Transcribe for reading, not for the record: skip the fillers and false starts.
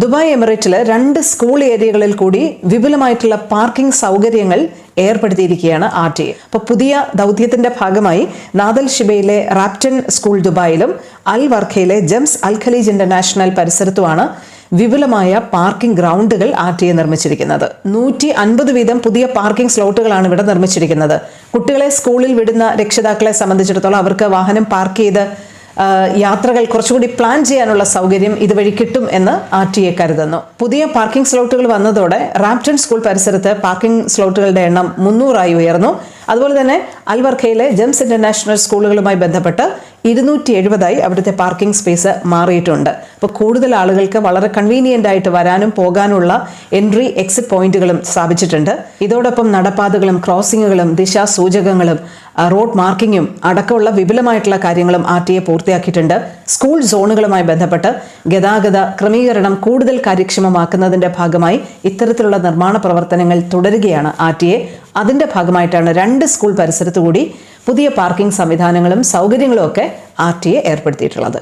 Dubai എമിറേറ്റിൽ 2 school ഏരിയകളിൽ കൂടി വിപുലമായിട്ടുള്ള parking സൗകര്യങ്ങൾ ഏർപ്പെടുത്തിയിരിക്കുകയാണ് RTA. അപ്പോൾ പുതിയ ദൗത്യത്തിന്റെ ഭാഗമായി നാദൽ ഷിബയിലെ റാപ്റ്റൻ സ്കൂൾ ദുബായിലും അൽ വർഖയിലെ ജംസ് അൽ ഖലീജ് ഇന്റർനാഷണൽ പരിസരത്തുമാണ് വിപുലമായ പാർക്കിംഗ് ഗ്രൗണ്ടുകൾ RTA നിർമ്മിച്ചിരിക്കുന്നത്. 150 വീതം പുതിയ പാർക്കിംഗ് സ്ലോട്ടുകളാണ് ഇവിടെ നിർമ്മിച്ചിരിക്കുന്നത്. കുട്ടികളെ സ്കൂളിൽ വിടുന്ന രക്ഷിതാക്കളെ സംബന്ധിച്ചിടത്തോളം അവർക്ക് വാഹനം പാർക്ക് ചെയ്ത് യാത്രകൾ കുറച്ചുകൂടി പ്ലാൻ ചെയ്യാനുള്ള സൗകര്യം ഇതുവഴി കിട്ടും എന്ന് RTA കരുതുന്നു. പുതിയ പാർക്കിംഗ് സ്ലോട്ടുകൾ വന്നതോടെ റാപ്റ്റൺ സ്കൂൾ പരിസരത്ത് പാർക്കിംഗ് സ്ലോട്ടുകളുടെ എണ്ണം 300 ഉയർന്നു. അതുപോലെ തന്നെ അൽ വർഖയിലെ ജംസ് ഇന്റർനാഷണൽ സ്കൂളുകളുമായി ബന്ധപ്പെട്ട് 270 അവിടുത്തെ പാർക്കിംഗ് സ്പേസ് മാറിയിട്ടുണ്ട്. അപ്പോൾ കൂടുതൽ ആളുകൾക്ക് വളരെ കൺവീനിയന്റ് ആയിട്ട് വരാനും പോകാനുള്ള എൻട്രി എക്സിറ്റ് പോയിന്റുകളും സ്ഥാപിച്ചിട്ടുണ്ട്. ഇതോടൊപ്പം നടപ്പാതകളും ക്രോസിംഗുകളും ദിശാസൂചകങ്ങളും റോഡ് മാർക്കിങ്ങും അടക്കമുള്ള വിപുലമായിട്ടുള്ള കാര്യങ്ങളും RTA പൂർത്തിയാക്കിയിട്ടുണ്ട്. സ്കൂൾ സോണുകളുമായി ബന്ധപ്പെട്ട് ഗതാഗത ക്രമീകരണം കൂടുതൽ കാര്യക്ഷമമാക്കുന്നതിന്റെ ഭാഗമായി ഇത്തരത്തിലുള്ള നിർമ്മാണ പ്രവർത്തനങ്ങൾ തുടരുകയാണ് RTA. അതിന്റെ ഭാഗമായിട്ടാണ് 2 സ്കൂൾ പരിസരത്തു കൂടി പുതിയ പാർക്കിംഗ് സംവിധാനങ്ങളും സൗകര്യങ്ങളും ഒക്കെ RTA ഏർപ്പെടുത്തിയിട്ടുള്ളത്.